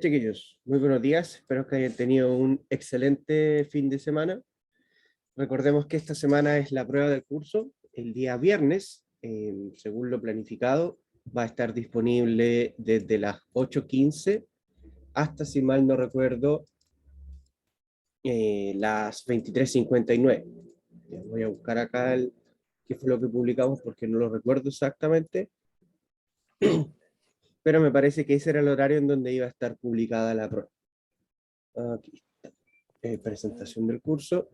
Chiquillos, muy buenos días. Espero que hayan tenido un excelente fin de semana. Recordemos que esta semana es la prueba del curso. El día viernes, según lo planificado, va a estar disponible desde las 8:15 hasta, si mal no recuerdo, las 23:59. Voy a buscar acá qué fue lo que publicamos porque no lo recuerdo exactamente, pero me parece que ese era el horario en donde iba a estar publicada la prueba. Aquí, presentación del curso.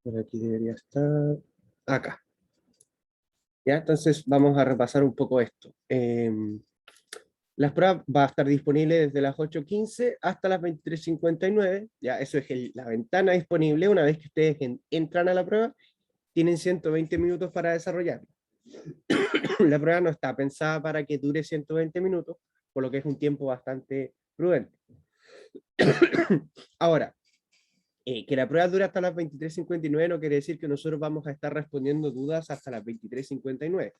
Por aquí debería estar. Acá. ¿Ya? Entonces vamos a repasar un poco esto. Las pruebas va a estar disponible desde las 8:15 hasta las 23:59. Ya, eso es la ventana disponible. Una vez que ustedes entran a la prueba, tienen 120 minutos para desarrollarla. La prueba no está pensada para que dure 120 minutos, por lo que es un tiempo bastante prudente. Ahora, que la prueba dura hasta las 23:59 no quiere decir que nosotros vamos a estar respondiendo dudas hasta las 23:59.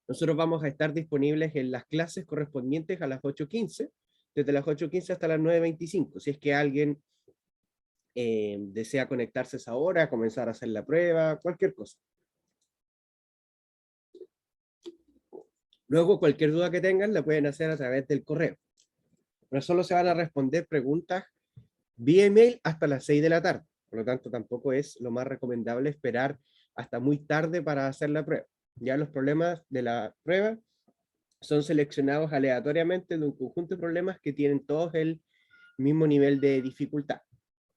Nosotros vamos a estar disponibles en las clases correspondientes a las 8:15, desde las 8:15 hasta las 9:25. Si es que alguien desea conectarse a esa hora, comenzar a hacer la prueba, cualquier cosa. Luego, cualquier duda que tengan la pueden hacer a través del correo. Pero solo se van a responder preguntas vía email hasta las 6 de la tarde. Por lo tanto, tampoco es lo más recomendable esperar hasta muy tarde para hacer la prueba. Ya los problemas de la prueba son seleccionados aleatoriamente de un conjunto de problemas que tienen todos el mismo nivel de dificultad.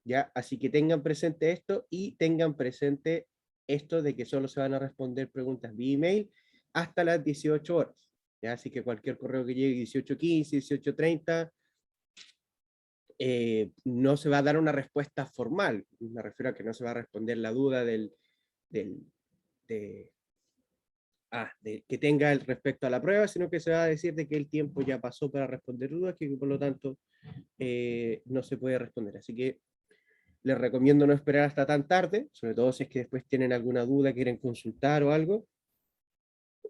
¿Ya? Así que tengan presente esto y tengan presente esto de que solo se van a responder preguntas vía email hasta las 18 horas. ¿Ya? Así que cualquier correo que llegue 18:15, 18:30, no se va a dar una respuesta formal. Me refiero a que no se va a responder la duda de que tenga respecto a la prueba, sino que se va a decir de que el tiempo ya pasó para responder dudas, que por lo tanto no se puede responder. Así que les recomiendo no esperar hasta tan tarde, sobre todo si es que después tienen alguna duda, quieren consultar o algo,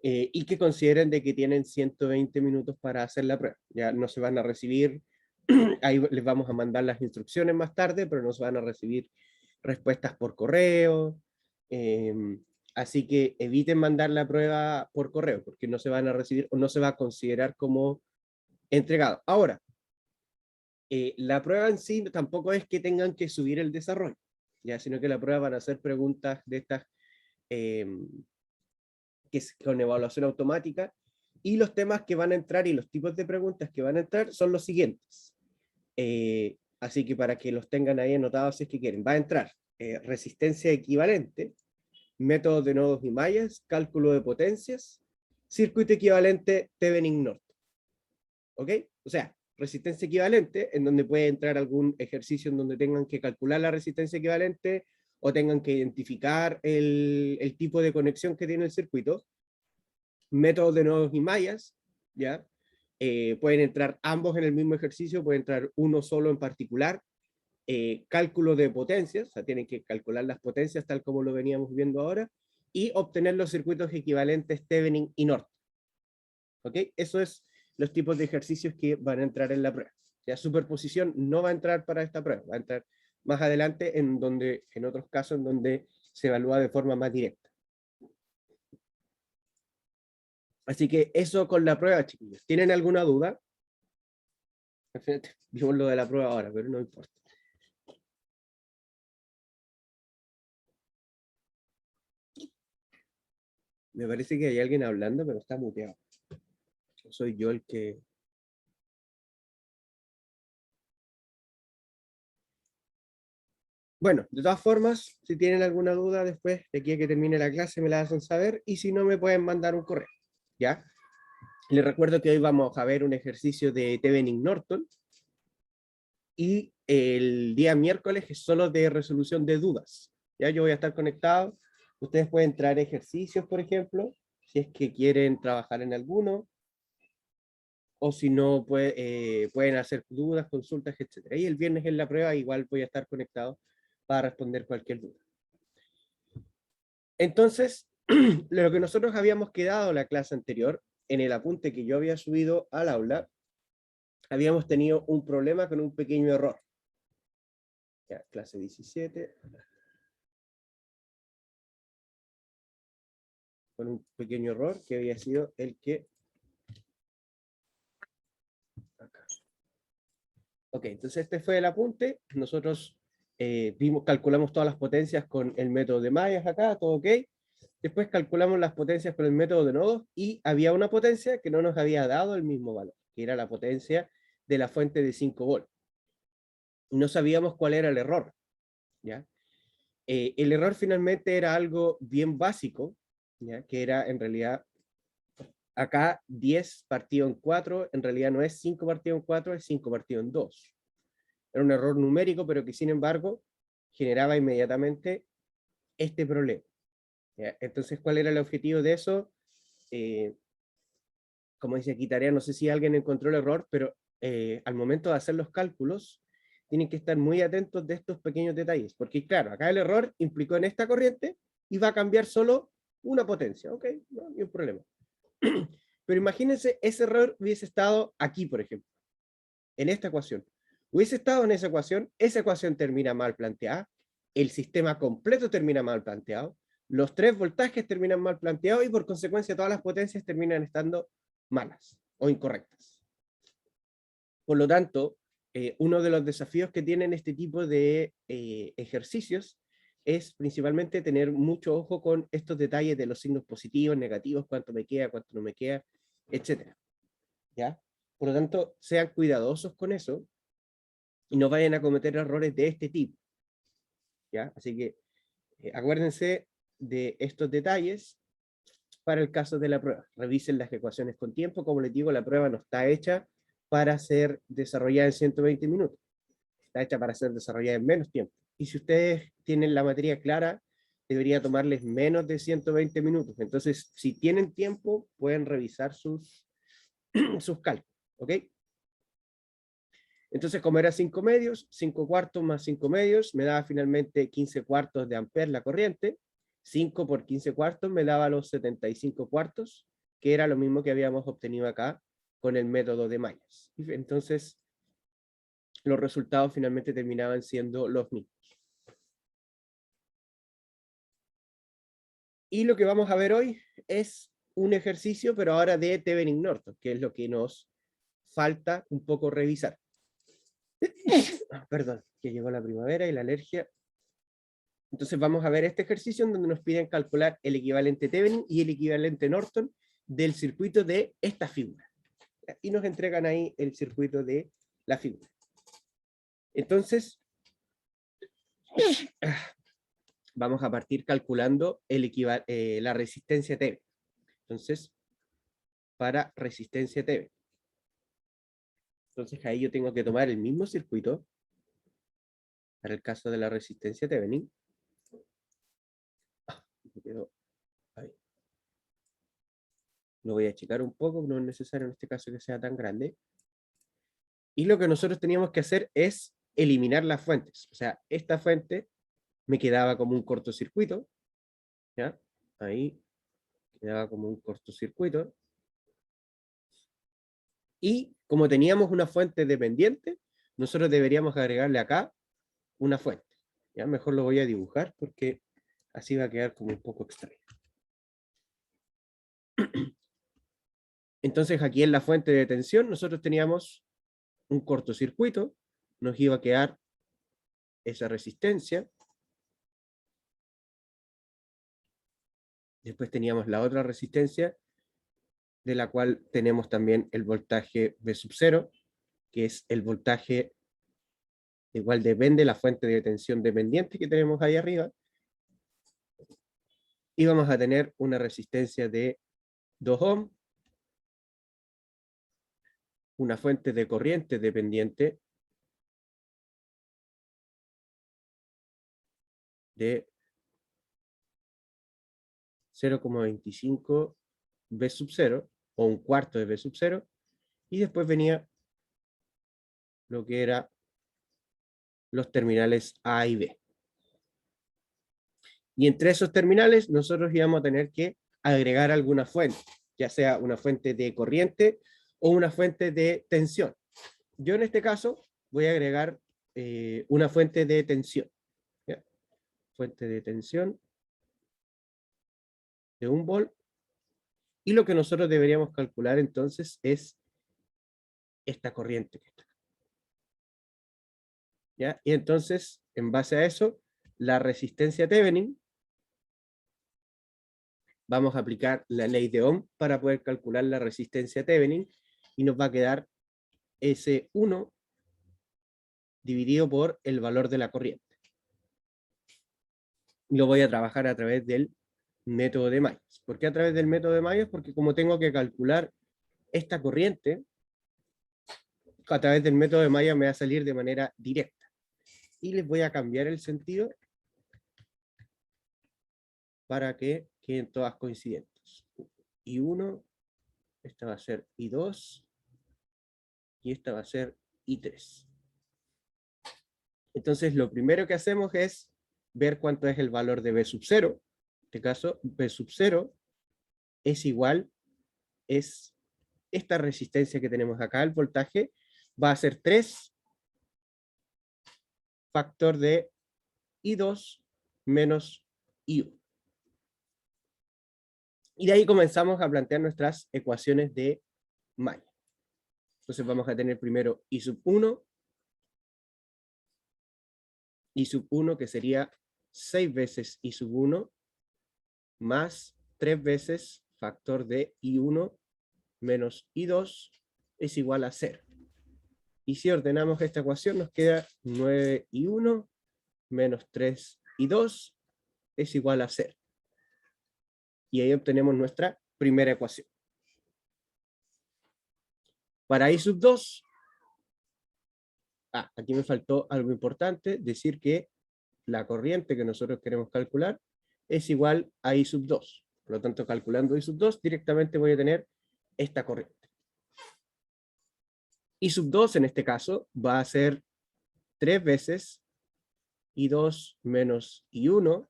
y que consideren de que tienen 120 minutos para hacer la prueba. Ya no se van a recibir, ahí les vamos a mandar las instrucciones más tarde, pero no se van a recibir respuestas por correo. Así que eviten mandar la prueba por correo, porque no se van a recibir o no se va a considerar como entregado. Ahora, la prueba en sí tampoco es que tengan que subir el desarrollo, ya, sino que la prueba van a hacer preguntas de estas que es con evaluación automática, y los temas que van a entrar y los tipos de preguntas que van a entrar son los siguientes. Así que para que los tengan ahí anotados si es que quieren, va a entrar resistencia equivalente, métodos de nodos y mallas, cálculo de potencias, circuito equivalente Thevenin-Norton. ¿Ok? O sea, resistencia equivalente, en donde puede entrar algún ejercicio en donde tengan que calcular la resistencia equivalente o tengan que identificar el tipo de conexión que tiene el circuito. Métodos de nodos y mallas, ¿ya? Pueden entrar ambos en el mismo ejercicio, puede entrar uno solo en particular. Cálculo de potencias, o sea, tienen que calcular las potencias tal como lo veníamos viendo ahora, y obtener los circuitos equivalentes Thevenin y Norton. ¿Ok? Eso es los tipos de ejercicios que van a entrar en la prueba. La superposición no va a entrar para esta prueba, va a entrar más adelante en otros casos en donde se evalúa de forma más directa. Así que eso con la prueba, chiquillos. ¿Tienen alguna duda? Vimos lo de la prueba ahora, pero no importa. Me parece que hay alguien hablando, pero está muteado. Soy yo el que... Bueno, de todas formas, si tienen alguna duda después de aquí a que termine la clase, me la hacen saber, y si no, me pueden mandar un correo, ¿ya? Les recuerdo que hoy vamos a ver un ejercicio de Thevenin-Norton, y el día miércoles es solo de resolución de dudas. Ya yo voy a estar conectado. Ustedes pueden traer ejercicios, por ejemplo, si es que quieren trabajar en alguno. o si no, pueden hacer dudas, consultas, etc. Y el viernes en la prueba igual voy a estar conectado para responder cualquier duda. Entonces, lo que nosotros habíamos quedado la clase anterior, en el apunte que yo había subido al aula, habíamos tenido un problema con un pequeño error. Ya, clase 17. Con un pequeño error que había sido el que... Acá. Ok, entonces este fue el apunte. Nosotros calculamos todas las potencias con el método de mallas acá, todo ok. Después calculamos las potencias con el método de nodos y había una potencia que no nos había dado el mismo valor, que era la potencia de la fuente de 5 volts. Y no sabíamos cuál era el error. ¿Ya? El error finalmente era algo bien básico, ¿ya? Que era en realidad acá 10 partido en 4, en realidad no es 5 partido en 4, es 5 partido en 2. Era un error numérico, pero que sin embargo generaba inmediatamente este problema. ¿Ya? Entonces, ¿cuál era el objetivo de eso? Como dice aquí Tarea, no sé si alguien encontró el error, pero al momento de hacer los cálculos, tienen que estar muy atentos de estos pequeños detalles, porque claro, acá el error implicó en esta corriente y va a cambiar solo una potencia, ¿ok? No hay un problema. Pero imagínense, ese error hubiese estado aquí, por ejemplo, en esta ecuación. Hubiese estado en esa ecuación termina mal planteada, el sistema completo termina mal planteado, los 3 voltajes terminan mal planteados y por consecuencia todas las potencias terminan estando malas o incorrectas. Por lo tanto, uno de los desafíos que tienen este tipo de ejercicios es principalmente tener mucho ojo con estos detalles de los signos positivos, negativos, cuánto me queda, cuánto no me queda, etc. ¿Ya? Por lo tanto, sean cuidadosos con eso y no vayan a cometer errores de este tipo. ¿Ya? Así que acuérdense de estos detalles para el caso de la prueba. Revisen las ecuaciones con tiempo. Como les digo, la prueba no está hecha para ser desarrollada en 120 minutos. Está hecha para ser desarrollada en menos tiempo. Y si ustedes tienen la materia clara, debería tomarles menos de 120 minutos. Entonces, si tienen tiempo, pueden revisar sus cálculos. ¿Ok? Entonces, como era 5 medios, 5 cuartos más 5 medios, me daba finalmente 15 cuartos de amper la corriente. 5 por 15 cuartos me daba los 75 cuartos, que era lo mismo que habíamos obtenido acá con el método de mallas. Entonces, los resultados finalmente terminaban siendo los mismos. Y lo que vamos a ver hoy es un ejercicio, pero ahora de Thevenin-Norton, que es lo que nos falta un poco revisar. Perdón, que llegó la primavera y la alergia. Entonces vamos a ver este ejercicio en donde nos piden calcular el equivalente Thevenin y el equivalente Norton del circuito de esta figura. Y nos entregan ahí el circuito de la figura. Entonces, vamos a partir calculando la resistencia Thevenin. Entonces, para resistencia Thevenin. Entonces ahí yo tengo que tomar el mismo circuito para el caso de la resistencia Thevenin. Lo voy a achicar un poco, no es necesario en este caso que sea tan grande. Y lo que nosotros teníamos que hacer es eliminar las fuentes. O sea, esta fuente me quedaba como un cortocircuito, ¿ya? Ahí quedaba como un cortocircuito. Y como teníamos una fuente dependiente, nosotros deberíamos agregarle acá una fuente. ¿Ya? Mejor lo voy a dibujar porque así va a quedar como un poco extraño. Entonces aquí en la fuente de tensión nosotros teníamos un cortocircuito, nos iba a quedar esa resistencia. Después teníamos la otra resistencia, de la cual tenemos también el voltaje V sub 0, que es el voltaje, igual depende la fuente de tensión dependiente que tenemos ahí arriba. Y vamos a tener una resistencia de 2 ohm, una fuente de corriente dependiente de 0,25 V sub 0, o un cuarto de V sub 0, y después venía lo que era los terminales A y B. Y entre esos terminales nosotros íbamos a tener que agregar alguna fuente, ya sea una fuente de corriente o una fuente de tensión. Yo en este caso voy a agregar una fuente de tensión. ¿Ya? Fuente de tensión de 1 volt. Y lo que nosotros deberíamos calcular entonces es esta corriente que está acá. ¿Ya? Y entonces, en base a eso, la resistencia Thevenin, vamos a aplicar la ley de Ohm para poder calcular la resistencia Thevenin y nos va a quedar ese 1 dividido por el valor de la corriente. Y lo voy a trabajar a través del método de Myers. ¿Por qué a través del método de Myers? Porque como tengo que calcular esta corriente, a través del método de Myers me va a salir de manera directa. Y les voy a cambiar el sentido para que queden todas coincidentes. I1, esta va a ser I2, y esta va a ser I3. Entonces lo primero que hacemos es ver cuánto es el valor de B sub 0. En este caso, B sub 0 es igual, es esta resistencia que tenemos acá, el voltaje, va a ser 3 factor de I2 menos I1. Y de ahí comenzamos a plantear nuestras ecuaciones de Myers. Entonces vamos a tener primero I sub 1, I sub 1 que sería 6 veces I sub 1 más 3 veces factor de I1 menos I2 es igual a 0. Y si ordenamos esta ecuación nos queda 9I1 menos 3I2 es igual a 0. Y ahí obtenemos nuestra primera ecuación. Para I sub 2, aquí me faltó algo importante, decir que la corriente que nosotros queremos calcular es igual a I sub 2. Por lo tanto, calculando I sub 2, directamente voy a tener esta corriente. I sub 2 en este caso va a ser 3 veces I2 menos I1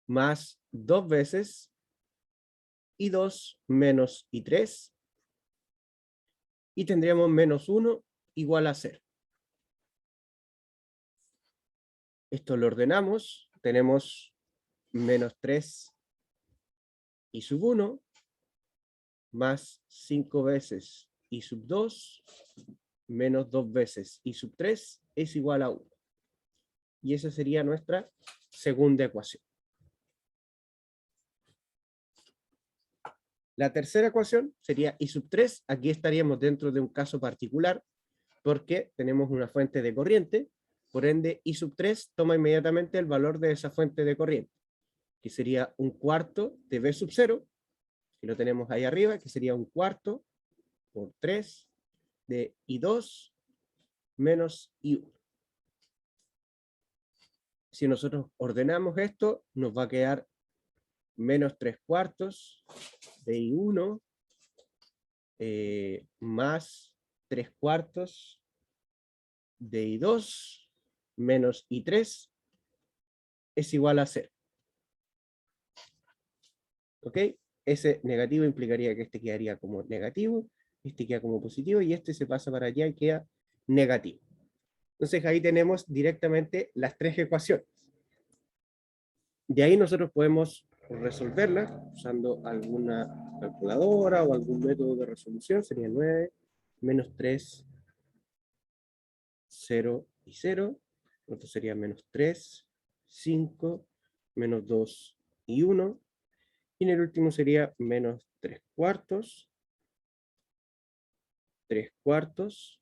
más 2 veces I2 menos I3 y tendríamos menos 1 igual a 0. Esto lo ordenamos, tenemos menos 3 I sub 1 más 5 veces I sub 2 menos 2 veces I sub 3 es igual a 1. Y esa sería nuestra segunda ecuación. La tercera ecuación sería I sub 3. Aquí estaríamos dentro de un caso particular porque tenemos una fuente de corriente. Por ende, I sub 3 toma inmediatamente el valor de esa fuente de corriente, que sería 1/4 de B sub 0, que lo tenemos ahí arriba, que sería 1/4 por 3 de I2 menos I1. Si nosotros ordenamos esto, nos va a quedar menos 3/4 de I1 más 3/4 de I2 menos I3 es igual a 0. ¿Ok? Ese negativo implicaría que este quedaría como negativo, este queda como positivo y este se pasa para allá y queda negativo. Entonces ahí tenemos directamente las tres ecuaciones. De ahí nosotros podemos resolverlas usando alguna calculadora o algún método de resolución. Sería 9 menos 3, 0 y 0. Esto sería menos 3, 5, menos 2 y 1. Y en el último sería menos 3/4, 3/4,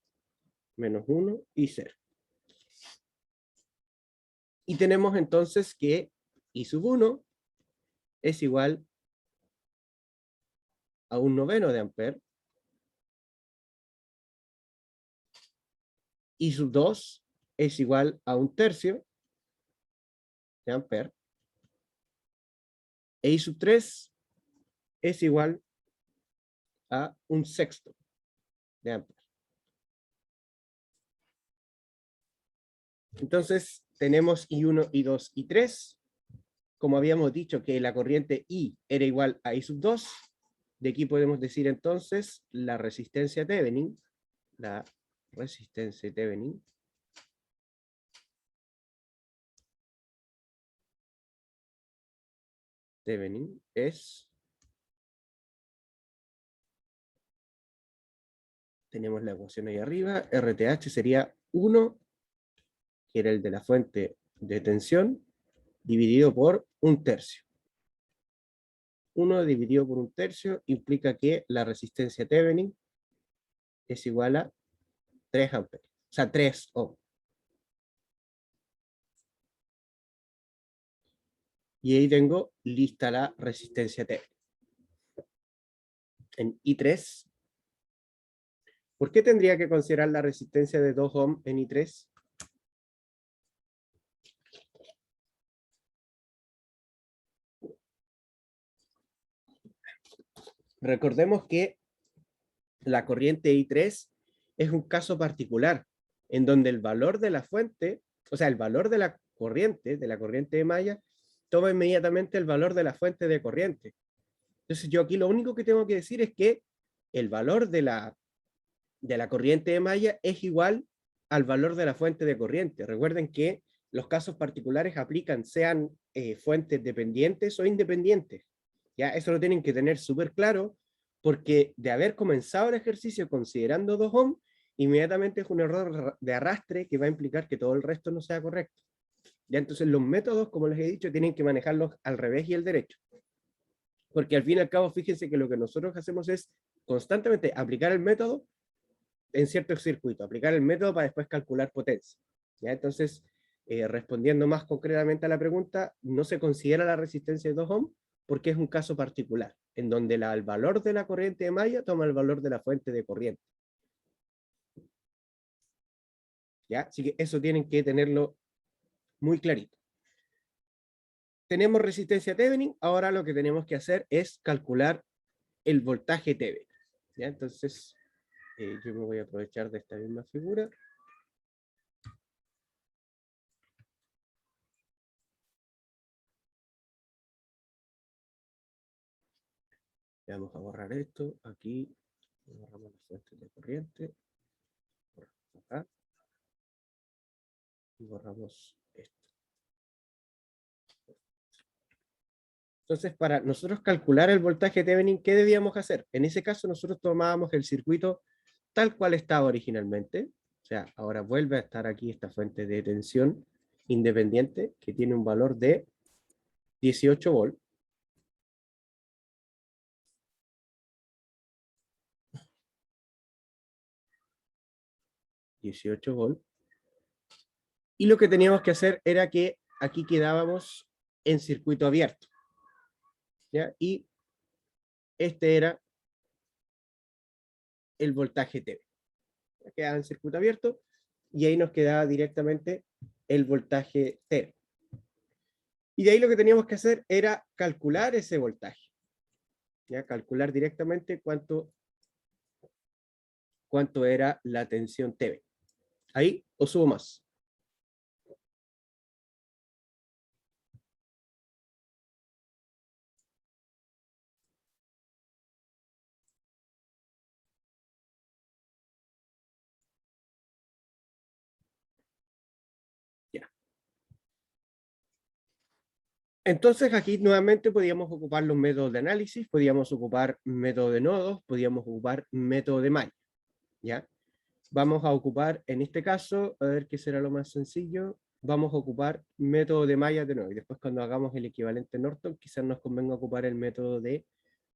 menos 1 y 0. Y tenemos entonces que I sub 1 es igual a 1/9 de Ampere. I sub 2 es igual a 1/3 de Ampere. E I sub 3 es igual a 1/6 de amperes. Entonces, tenemos I1, I2, I3. Como habíamos dicho que la corriente I era igual a I sub 2, de aquí podemos decir entonces la resistencia Thevenin, Thevenin es, tenemos la ecuación ahí arriba, RTH sería 1, que era el de la fuente de tensión, dividido por 1/3. 1 dividido por 1/3 implica que la resistencia Thevenin es igual a 3 amperes, o sea, 3 ohms. Y ahí tengo lista la resistencia Thevenin. En I3, ¿por qué tendría que considerar la resistencia de 2 ohms en I3? Recordemos que la corriente I3 es un caso particular, en donde el valor de la fuente, o sea, el valor de la corriente de malla, toma inmediatamente el valor de la fuente de corriente. Entonces yo aquí lo único que tengo que decir es que el valor de la corriente de malla es igual al valor de la fuente de corriente. Recuerden que los casos particulares aplican sean fuentes dependientes o independientes. ¿Ya? Eso lo tienen que tener súper claro, porque de haber comenzado el ejercicio considerando 2 ohms, inmediatamente es un error de arrastre que va a implicar que todo el resto no sea correcto. ¿Ya? Entonces los métodos, como les he dicho, tienen que manejarlos al revés y al derecho. Porque al fin y al cabo, fíjense que lo que nosotros hacemos es constantemente aplicar el método en cierto circuito, aplicar el método para después calcular potencia. ¿Ya? Entonces, respondiendo más concretamente a la pregunta, no se considera la resistencia de 2 ohms porque es un caso particular, en donde el valor de la corriente de malla toma el valor de la fuente de corriente. ¿Ya? Así que eso tienen que tenerlo muy clarito. Tenemos resistencia Thevenin, ahora lo que tenemos que hacer es calcular el voltaje Thevenin. ¿Ya? Entonces, yo me voy a aprovechar de esta misma figura. Vamos a borrar esto, aquí, borramos las fuentes de corriente, borramos acá, y borramos esto. Entonces, para nosotros calcular el voltaje Thevenin, ¿qué debíamos hacer? En ese caso, nosotros tomábamos el circuito tal cual estaba originalmente, o sea, ahora vuelve a estar aquí esta fuente de tensión independiente, que tiene un valor de 18 volts. Y lo que teníamos que hacer era que aquí quedábamos en circuito abierto, ¿ya? Y este era el voltaje Thevenin. Quedaba en circuito abierto y ahí nos quedaba directamente el voltaje Thevenin. Y de ahí lo que teníamos que hacer era calcular ese voltaje. ¿Ya? Calcular directamente cuánto era la tensión Thevenin. Ahí o subo más. Ya. Entonces aquí nuevamente podíamos ocupar los métodos de análisis, podíamos ocupar método de nodos, podíamos ocupar método de malla. ¿Ya? Vamos a ocupar, en este caso, a ver qué será lo más sencillo, vamos a ocupar método de malla de nuevo, y después cuando hagamos el equivalente Norton, quizás nos convenga ocupar el método de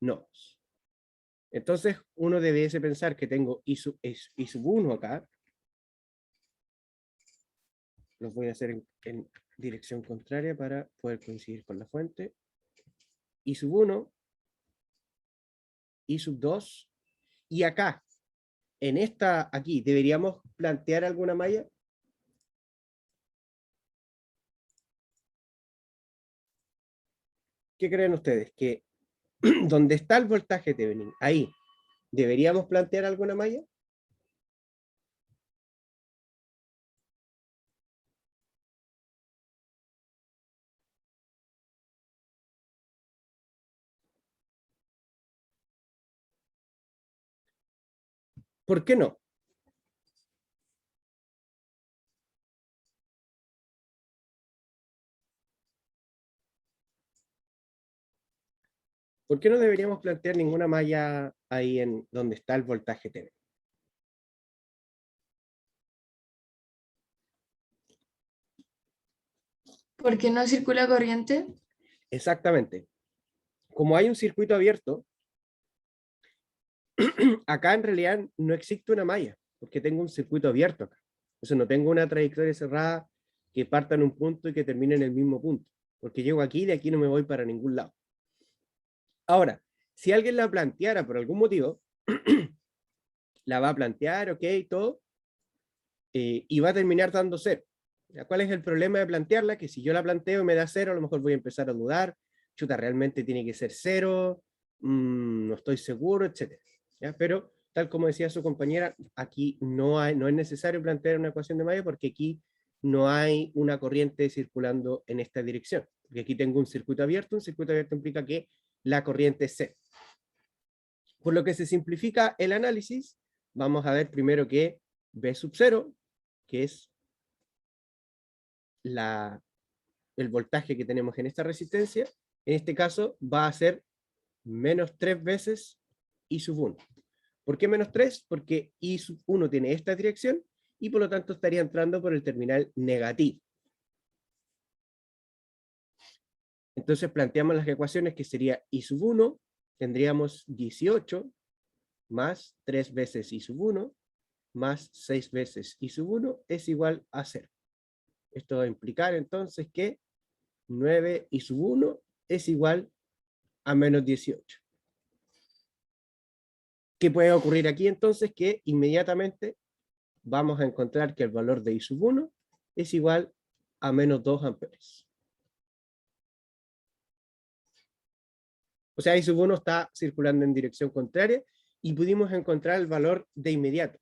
nodos. Entonces, uno debiese pensar que tengo I sub 1 acá, los voy a hacer en dirección contraria para poder coincidir con la fuente, I sub 1, I sub 2, y acá, en esta, aquí, ¿deberíamos plantear alguna malla? ¿Qué creen ustedes? Que donde está el voltaje Thevenin, ahí, ¿Deberíamos plantear alguna malla? ¿Por qué no? ¿Por qué no deberíamos plantear ninguna malla ahí en donde está el voltaje TV? ¿Por qué no circula corriente? Exactamente. Como hay un circuito abierto, acá en realidad no existe una malla, porque tengo un circuito abierto acá. Entonces no tengo una trayectoria cerrada que parta en un punto y que termine en el mismo punto, porque llego aquí y de aquí no me voy para ningún lado. Ahora, si alguien la planteara por algún motivo, la va a plantear, ok, todo, y va a terminar dando cero. ¿Cuál es el problema de plantearla? Que si yo la planteo y me da cero, a lo mejor voy a empezar a dudar, chuta, realmente tiene que ser cero, no estoy seguro, etc. ¿Ya? Pero, tal como decía su compañera, aquí no es necesario plantear una ecuación de Mayo porque aquí no hay una corriente circulando en esta dirección. Porque aquí tengo un circuito abierto implica que la corriente es cero. Por lo que se simplifica el análisis, vamos a ver primero que B sub 0, que es el voltaje que tenemos en esta resistencia, en este caso va a ser menos 3 veces I sub 1. ¿Por qué menos 3? Porque I sub 1 tiene esta dirección y por lo tanto estaría entrando por el terminal negativo. Entonces planteamos las ecuaciones que sería I sub 1, tendríamos 18 más 3 veces I sub 1 más 6 veces I sub 1 es igual a 0. Esto va a implicar entonces que 9 I sub 1 es igual a menos 18. ¿Qué puede ocurrir aquí entonces? Que inmediatamente vamos a encontrar que el valor de I sub 1 es igual a menos 2 amperes. O sea, I sub 1 está circulando en dirección contraria y pudimos encontrar el valor de inmediato.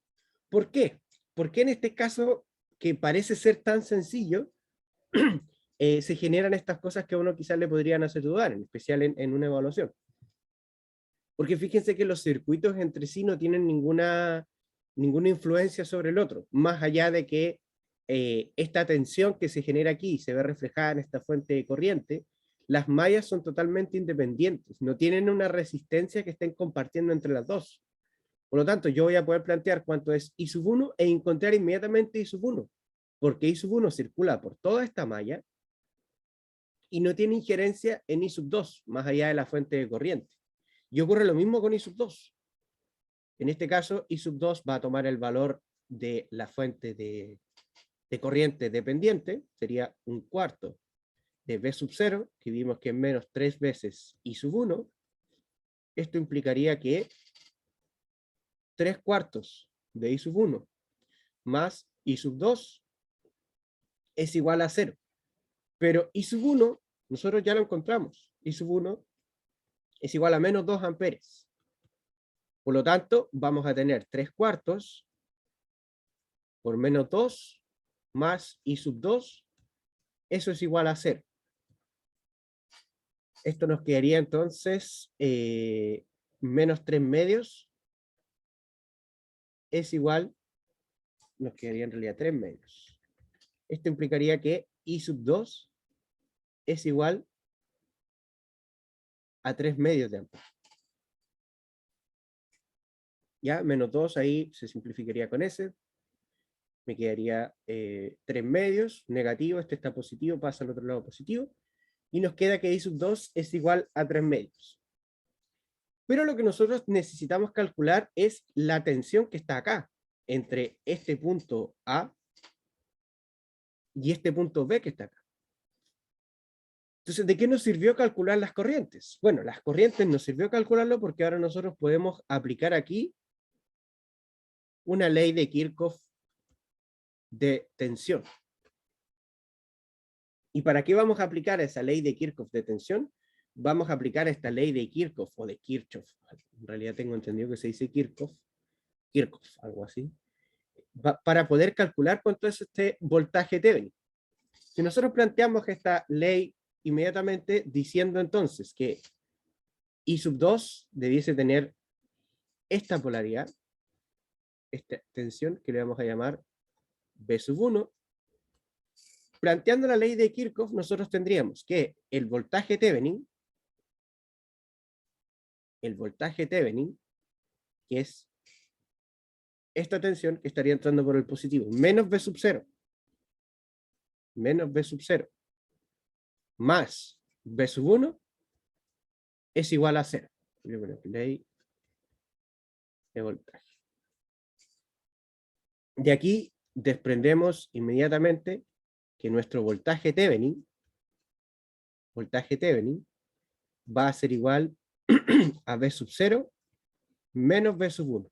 ¿Por qué? Porque en este caso, que parece ser tan sencillo, se generan estas cosas que a uno quizás le podrían hacer dudar, en especial en una evaluación. Porque fíjense que los circuitos entre sí no tienen ninguna influencia sobre el otro, más allá de que esta tensión que se genera aquí se ve reflejada en esta fuente de corriente, las mallas son totalmente independientes, no tienen una resistencia que estén compartiendo entre las dos. Por lo tanto, yo voy a poder plantear cuánto es I sub 1 e encontrar inmediatamente I sub 1, porque I sub 1 circula por toda esta malla y no tiene injerencia en I sub 2, más allá de la fuente de corriente. Y ocurre lo mismo con I sub 2. En este caso, I sub 2 va a tomar el valor de la fuente de corriente dependiente, sería un cuarto de B sub 0, que vimos que es menos 3 veces I sub 1. Esto implicaría que 3 cuartos de I sub 1 más I sub 2 es igual a 0. Pero I sub 1, nosotros ya lo encontramos. I sub 1 es igual a menos 2 amperes. Por lo tanto, vamos a tener 3 cuartos por menos 2 más I sub 2, eso es igual a 0. Esto nos quedaría entonces menos 3 medios es igual, nos quedaría en realidad 3 medios. Esto implicaría que I sub 2 es igual a 3 medios de amperes. Ya, menos 2 ahí se simplificaría con ese. Me quedaría 3 medios, negativo, este está positivo, pasa al otro lado positivo. Y nos queda que I sub 2 es igual a 3 medios. Pero lo que nosotros necesitamos calcular es la tensión que está acá, entre este punto A y este punto B que está acá. Entonces, ¿de qué nos sirvió calcular las corrientes? Bueno, las corrientes nos sirvió calcularlo porque ahora nosotros podemos aplicar aquí una ley de Kirchhoff de tensión. ¿Y para qué vamos a aplicar esa ley de Kirchhoff de tensión? vamos a aplicar esta ley de Kirchhoff o de Kirchhoff. En realidad tengo entendido que se dice Kirchhoff, algo así, para poder calcular cuánto es este voltaje Thevenin. Si nosotros planteamos esta ley inmediatamente diciendo entonces que I sub 2 debiese tener esta polaridad, esta tensión que le vamos a llamar B sub 1, planteando la ley de Kirchhoff, nosotros tendríamos que el voltaje Thevenin, que es esta tensión que estaría entrando por el positivo, menos B sub 0, más B sub 1, es igual a 0. Ley de voltaje. De aquí desprendemos inmediatamente que nuestro voltaje Thevenin va a ser igual a B sub 0 menos B sub 1.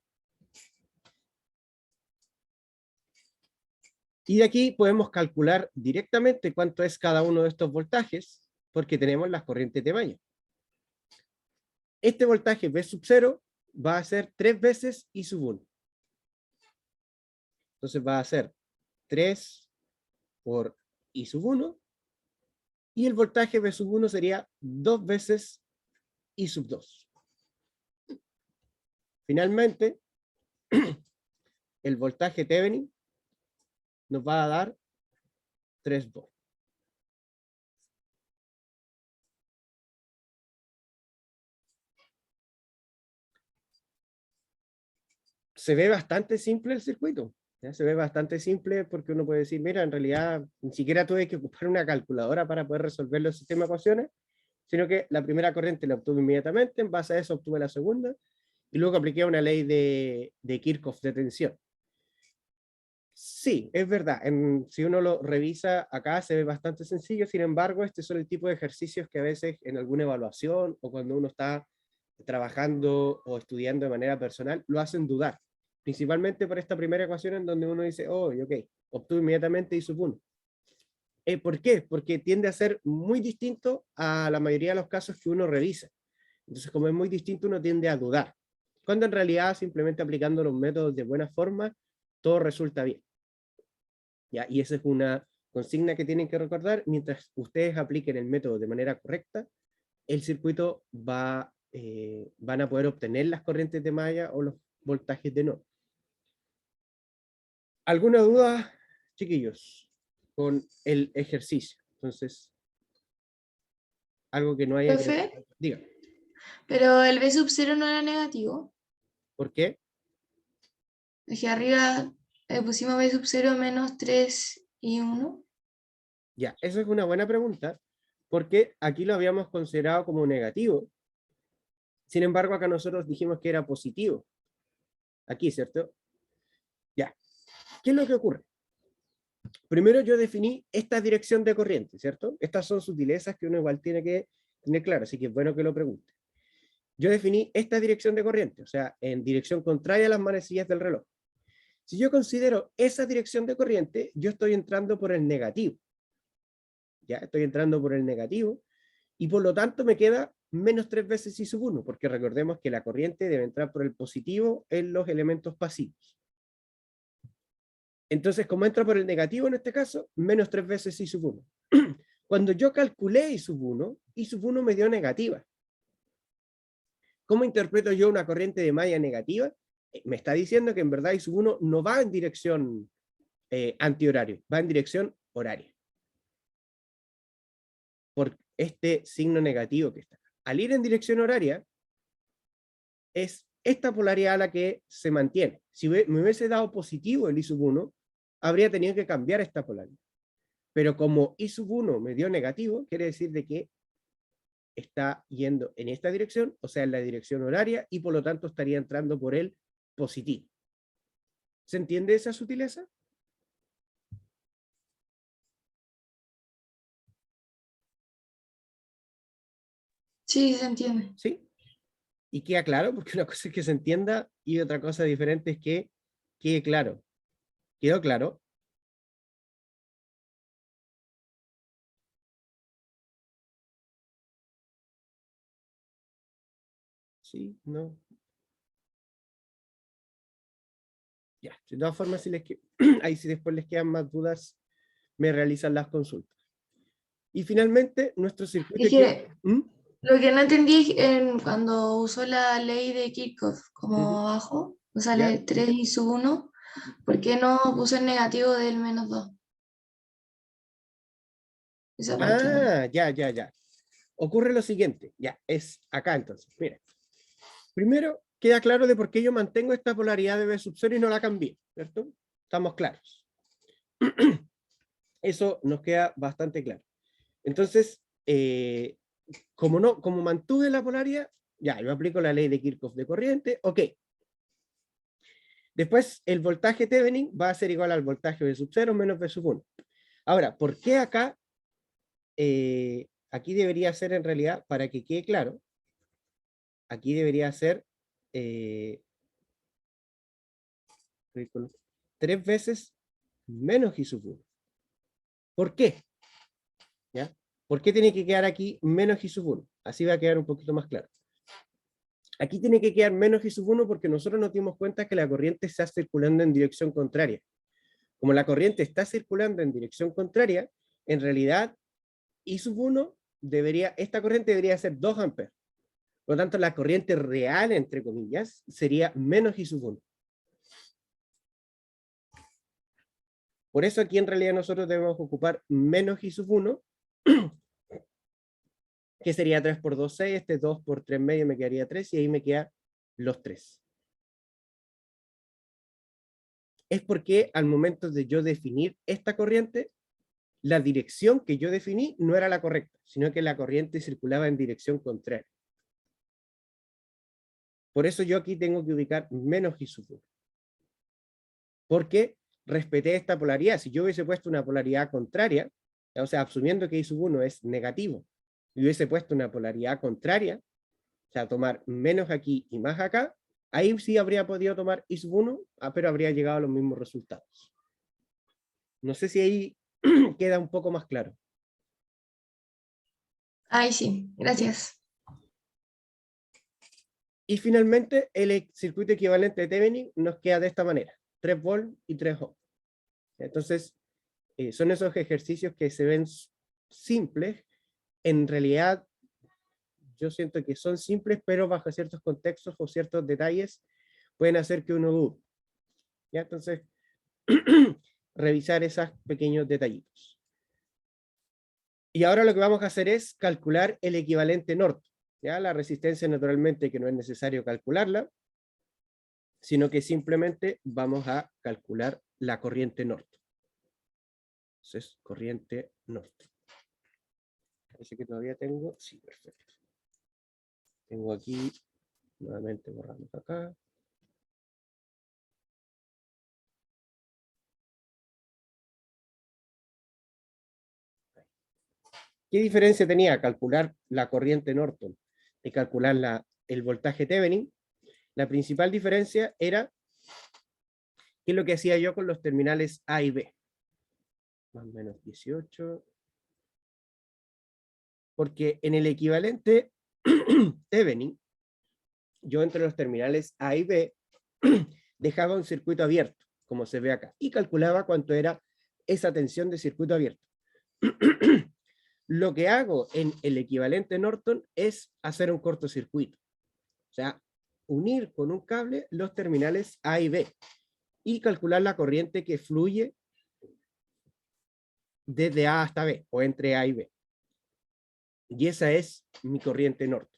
Y de aquí podemos calcular directamente cuánto es cada uno de estos voltajes, porque tenemos las corrientes de Mayo. Este voltaje B sub 0 va a ser 3 veces I sub 1. Entonces va a ser 3 por I sub 1, y el voltaje B sub 1 sería 2 veces I sub 2. Finalmente, el voltaje Thevenin nos va a dar 3 volts. Se ve bastante simple el circuito. ¿Ya? Se ve bastante simple porque uno puede decir, mira, en realidad ni siquiera tuve que ocupar una calculadora para poder resolver los sistemas de ecuaciones, sino que la primera corriente la obtuve inmediatamente, en base a eso obtuve la segunda, y luego apliqué una ley de Kirchhoff de tensión. Sí, es verdad, si uno lo revisa acá se ve bastante sencillo, sin embargo, este son el tipo de ejercicios que a veces en alguna evaluación o cuando uno está trabajando o estudiando de manera personal, lo hacen dudar. Principalmente por esta primera ecuación en donde uno dice, oh, ok, obtuve inmediatamente I sub 1. ¿Por qué? Porque tiende a ser muy distinto a la mayoría de los casos que uno revisa. Entonces, como es muy distinto, uno tiende a dudar. Cuando en realidad, simplemente aplicando los métodos de buena forma, todo resulta bien. ¿Ya? Y esa es una consigna que tienen que recordar. Mientras ustedes apliquen el método de manera correcta, el circuito van a poder obtener las corrientes de malla o los voltajes de nodo. ¿Alguna duda, chiquillos, con el ejercicio? Entonces, algo que no haya que... Profe, Diga, pero el B sub 0 no era negativo. ¿por qué? Dije arriba pusimos B sub 0 menos 3 y 1. Ya, esa es una buena pregunta, porque aquí lo habíamos considerado como negativo. Sin embargo, acá nosotros dijimos que era positivo. Aquí, ¿cierto? Ya. ¿Qué es lo que ocurre? Primero yo definí esta dirección de corriente, ¿cierto? Estas son sutilezas que uno igual tiene que tener claro, así que es bueno que lo pregunte. Yo definí esta dirección de corriente, o sea, en dirección contraria a las manecillas del reloj. Si yo considero esa dirección de corriente, yo estoy entrando por el negativo. Ya, estoy entrando por el negativo, y por lo tanto me queda menos 3 veces I sub 1, porque recordemos que la corriente debe entrar por el positivo en los elementos pasivos. Entonces, como entra por el negativo en este caso, menos 3 veces I sub 1. Cuando yo calculé I sub 1 me dio negativa. ¿Cómo interpreto yo una corriente de malla negativa? Me está diciendo que en verdad I sub 1 no va en dirección antihorario, va en dirección horaria. Por este signo negativo que está. Al ir en dirección horaria, es esta polaridad la que se mantiene. Si me hubiese dado positivo el I sub 1, habría tenido que cambiar esta polaridad. Pero como I sub 1 me dio negativo, quiere decir de que está yendo en esta dirección, o sea, en la dirección horaria, y por lo tanto estaría entrando por el positivo. ¿Se entiende esa sutileza? Sí, se entiende. ¿Sí? Y queda claro, porque una cosa es que se entienda y otra cosa diferente es que quede claro. ¿Quedó claro? ¿Sí? ¿No? Ya, de todas formas, si les ahí si después les quedan más dudas, me realizan las consultas. Y finalmente, nuestro circuito... Es que ¿Mm? lo que no entendí cuando usó la ley de Kirchhoff como Ujú. abajo, ¿Ya? sale 3 y sub 1, ¿por qué no puso el negativo del -2? Esa parte no. Ah, ya, ya, ya. Ocurre lo siguiente, ya, es acá entonces. Mira, primero queda claro de por qué yo mantengo esta polaridad de B sub 0 y no la cambié, ¿cierto? Estamos claros. Eso nos queda bastante claro. Entonces, como mantuve la polaridad, ya, yo aplico la ley de Kirchhoff de corriente, ok. Después, el voltaje Thevenin va a ser igual al voltaje B sub 0 menos B sub 1. Ahora, ¿por qué acá? Aquí debería ser en realidad, para que quede claro, aquí debería ser 3 veces menos I sub 1. ¿Por qué? ¿Ya? ¿Por qué tiene que quedar aquí menos I sub 1? Así va a quedar un poquito más claro. Aquí tiene que quedar menos I sub 1 porque nosotros nos dimos cuenta que la corriente está circulando en dirección contraria. Como la corriente está circulando en dirección contraria, en realidad I sub 1 esta corriente debería ser 2 amperes. Por lo tanto, la corriente real, entre comillas, sería menos I sub 1. Por eso aquí en realidad nosotros debemos ocupar menos I sub 1, que sería 3 por 2, 6, este 2 por 3 medio me quedaría 3, y ahí me queda los 3. Es porque al momento de yo definir esta corriente, la dirección que yo definí no era la correcta, sino que la corriente circulaba en dirección contraria. Por eso yo aquí tengo que ubicar menos I sub 1. Porque respeté esta polaridad. Si yo hubiese puesto una polaridad contraria, o sea, asumiendo que I sub 1 es negativo, y hubiese puesto una polaridad contraria, o sea, tomar menos aquí y más acá, ahí sí habría podido tomar I sub 1, pero habría llegado a los mismos resultados. No sé si ahí queda un poco más claro. Ay, sí, gracias. Y finalmente, el circuito equivalente de Thevenin nos queda de esta manera: 3 volts y 3 ohms. Entonces, son esos ejercicios que se ven simples. En realidad, yo siento que son simples, pero bajo ciertos contextos o ciertos detalles pueden hacer que uno dude. ¿Ya? Entonces, revisar esos pequeños detallitos. Y ahora lo que vamos a hacer es calcular el equivalente Norton. ¿Ya? La resistencia, naturalmente, que no es necesario calcularla, sino que simplemente vamos a calcular la corriente Norton. Entonces, corriente Norton. Parece que todavía tengo, sí, perfecto. Tengo aquí, nuevamente borramos acá. ¿Qué diferencia tenía calcular la corriente Norton y calcular el voltaje Thevenin? La principal diferencia era qué es lo que hacía yo con los terminales A y B. Más o menos 18. Porque en el equivalente Thevenin, yo entre los terminales A y B dejaba un circuito abierto, como se ve acá, y calculaba cuánto era esa tensión de circuito abierto. Lo que hago en el equivalente Norton es hacer un cortocircuito. O sea, unir con un cable los terminales A y B y calcular la corriente que fluye desde A hasta B o entre A y B. Y esa es mi corriente Norton.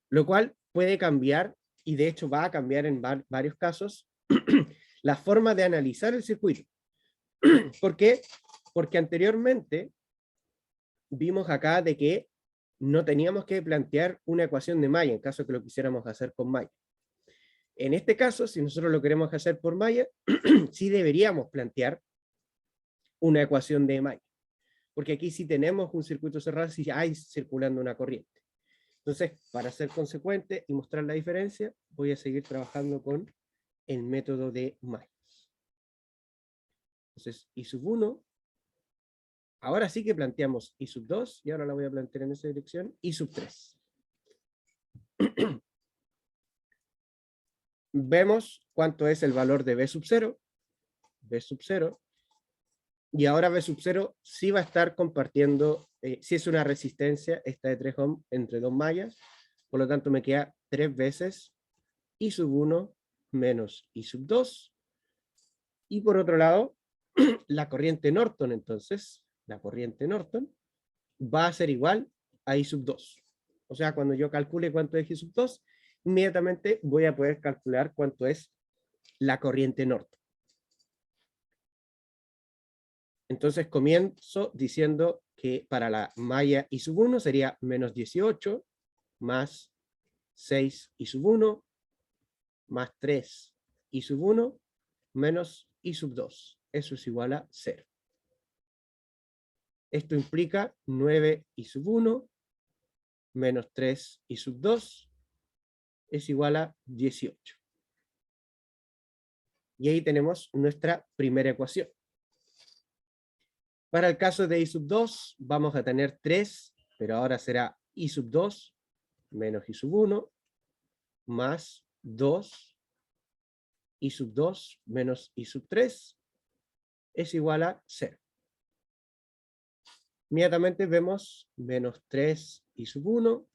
Lo cual puede cambiar, y de hecho va a cambiar en varios casos, la forma de analizar el circuito. ¿Por qué? Porque anteriormente vimos acá de que no teníamos que plantear una ecuación de Maya en caso que lo quisiéramos hacer con Maya. En este caso, si nosotros lo queremos hacer por Maya, sí deberíamos plantear una ecuación de Maya, porque aquí sí tenemos un circuito cerrado, sí hay circulando una corriente. Entonces, para ser consecuente y mostrar la diferencia, voy a seguir trabajando con el método de Maya. Entonces, I sub 1, ahora sí que planteamos I sub 2, y ahora la voy a plantear en esa dirección, I sub 3. Vemos cuánto es el valor de B sub 0, B sub 0, y ahora B sub 0 sí va a estar compartiendo, si es una resistencia, esta de 3 ohm entre dos mallas, por lo tanto me queda 3 veces I sub 1 menos I sub 2, y por otro lado, la corriente Norton, entonces, la corriente Norton va a ser igual a I sub 2. O sea, cuando yo calcule cuánto es I sub 2, inmediatamente voy a poder calcular cuánto es la corriente Norton. Entonces comienzo diciendo que para la malla I sub 1 sería menos 18 más 6 I sub 1 más 3 I sub 1 menos I sub 2. Eso es igual a 0. Esto implica 9 I sub 1 menos 3 I sub 2 es igual a 18. Y ahí tenemos nuestra primera ecuación. Para el caso de I sub 2 vamos a tener 3, pero ahora será I sub 2 menos I sub 1 más 2 I sub 2 menos I sub 3 es igual a 0. Inmediatamente vemos menos 3 I sub 1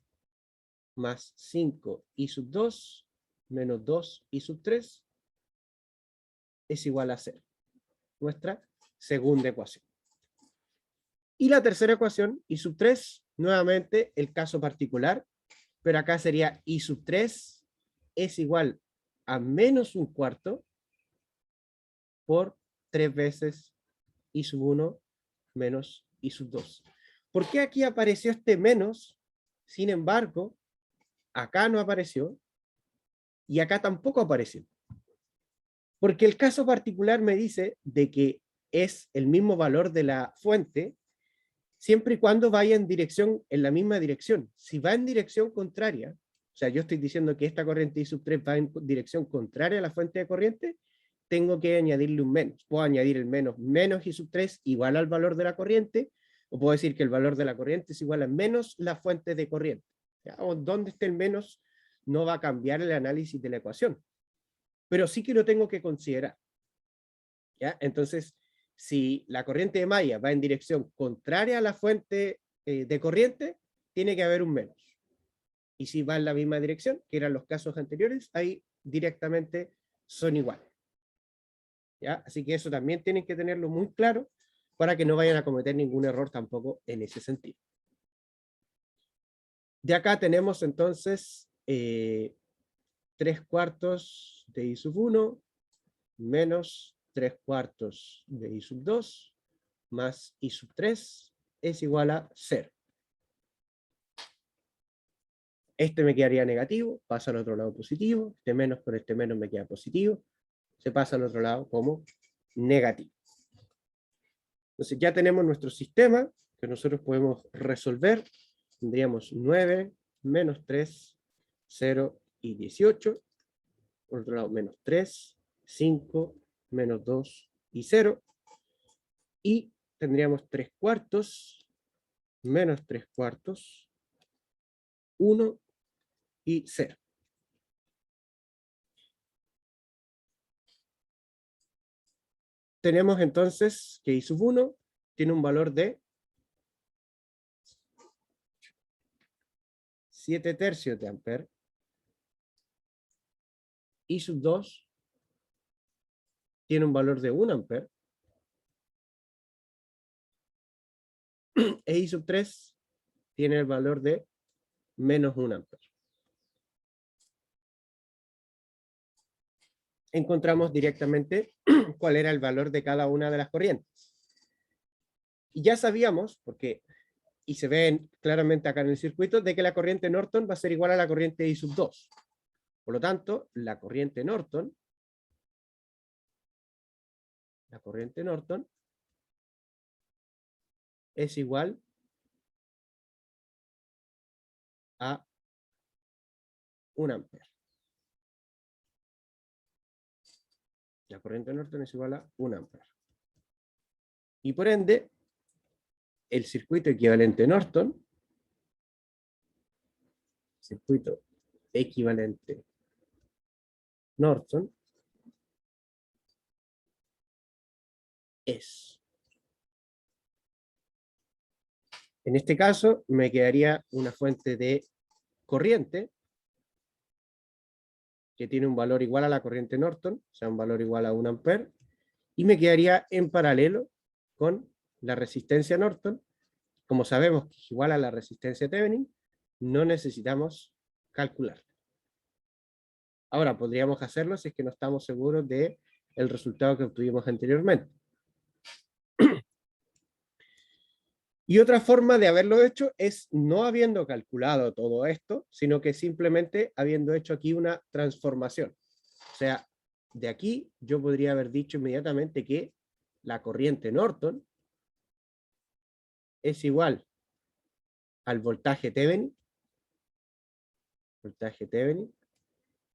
más 5 I sub 2 menos 2 I sub 3 es igual a 0. Nuestra segunda ecuación. Y la tercera ecuación, I sub 3, nuevamente el caso particular, pero acá sería I sub 3 es igual a menos un cuarto por 3 veces I sub 1 menos I sub 2. ¿Por qué aquí apareció este menos? Sin embargo, acá no apareció y acá tampoco apareció. Porque el caso particular me dice de que es el mismo valor de la fuente siempre y cuando vaya en la misma dirección. Si va en dirección contraria, o sea, yo estoy diciendo que esta corriente I sub 3 va en dirección contraria a la fuente de corriente, tengo que añadirle un menos. Puedo añadir el menos I sub 3 igual al valor de la corriente, o puedo decir que el valor de la corriente es igual a menos la fuente de corriente. ¿Ya? O donde esté el menos no va a cambiar el análisis de la ecuación. Pero sí que lo tengo que considerar. ¿Ya? Entonces, si la corriente de malla va en dirección contraria a la fuente de corriente, tiene que haber un menos. Y si va en la misma dirección, que eran los casos anteriores, ahí directamente son iguales. ¿Ya? Así que eso también tienen que tenerlo muy claro para que no vayan a cometer ningún error tampoco en ese sentido. De acá tenemos entonces 3/4 de I sub 1 menos 3/4 de I sub 2 más I sub 3 es igual a 0. Este me quedaría negativo, pasa al otro lado positivo, este menos por este menos me queda positivo, se pasa al otro lado como negativo. Entonces ya tenemos nuestro sistema que nosotros podemos resolver. Tendríamos 9 menos 3, 0 y 18. Por otro lado, menos 3, 5, menos 2 y 0. Y tendríamos 3/4, menos 3/4, 1 y 0. Tenemos entonces que I sub 1 tiene un valor de 7/3 de amperes. I sub 2 tiene un valor de 1 ampere. E I sub 3 tiene el valor de menos 1 ampere. Encontramos directamente cuál era el valor de cada una de las corrientes. Y ya sabíamos, y se ve claramente acá en el circuito, de que la corriente Norton va a ser igual a la corriente I sub 2. Por lo tanto, la corriente Norton es igual a 1 ampere. La corriente Norton es igual a 1 ampere. Y por ende, el circuito equivalente Norton, circuito equivalente Norton es. En este caso, me quedaría una fuente de corriente que tiene un valor igual a la corriente Norton, o sea, un valor igual a 1 ampere, y me quedaría en paralelo con la resistencia Norton. Como sabemos que es igual a la resistencia Thevenin, no necesitamos calcular. Ahora, podríamos hacerlo si es que no estamos seguros del resultado que obtuvimos anteriormente. Y otra forma de haberlo hecho es no habiendo calculado todo esto, sino que simplemente habiendo hecho aquí una transformación. O sea, de aquí yo podría haber dicho inmediatamente que la corriente Norton es igual al voltaje Thevenin,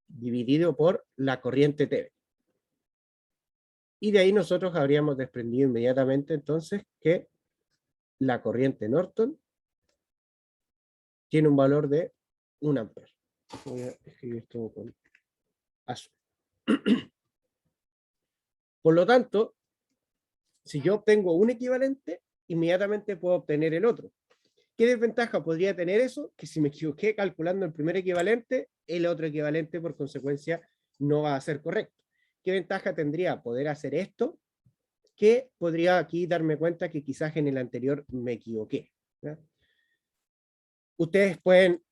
dividido por la corriente Thevenin. Y de ahí nosotros habríamos desprendido inmediatamente entonces que la corriente Norton tiene un valor de 1 ampere. Voy a escribir esto con azul. Por lo tanto, si yo obtengo un equivalente, inmediatamente puedo obtener el otro. ¿Qué desventaja podría tener eso? Que si me equivoqué calculando el primer equivalente, el otro equivalente por consecuencia no va a ser correcto. ¿Qué ventaja tendría poder hacer esto? Que podría aquí darme cuenta que quizás en el anterior me equivoqué, ¿ya? Ustedes pueden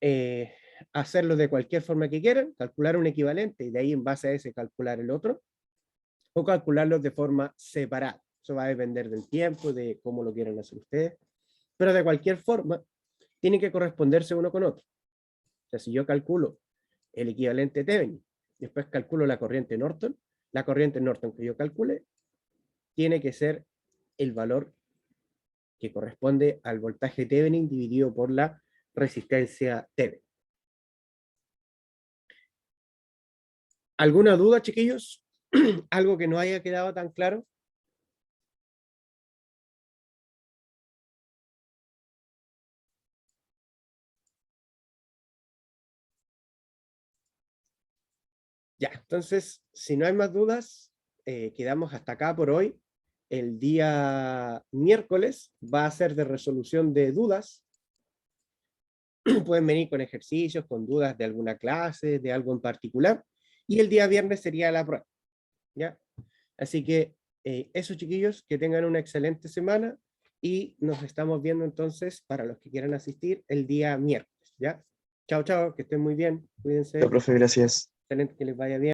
hacerlo de cualquier forma que quieran, calcular un equivalente y de ahí en base a ese calcular el otro, o calcularlos de forma separada. Eso va a depender del tiempo, de cómo lo quieran hacer ustedes, pero de cualquier forma tienen que corresponderse uno con otro. O sea, si yo calculo el equivalente Thevenin, después calculo la corriente Norton que yo calcule tiene que ser el valor que corresponde al voltaje Thevenin dividido por la resistencia Thevenin. ¿Alguna duda, chiquillos? ¿Algo que no haya quedado tan claro? Ya, entonces, si no hay más dudas, quedamos hasta acá por hoy. El día miércoles va a ser de resolución de dudas. Pueden venir con ejercicios, con dudas de alguna clase, de algo en particular. Y el día viernes sería la prueba, ¿ya? Así que eso, chiquillos, que tengan una excelente semana y nos estamos viendo entonces, para los que quieran asistir, el día miércoles, ¿ya? Chao, chao, que estén muy bien, cuídense. Profe, gracias. Excelente, que les vaya bien.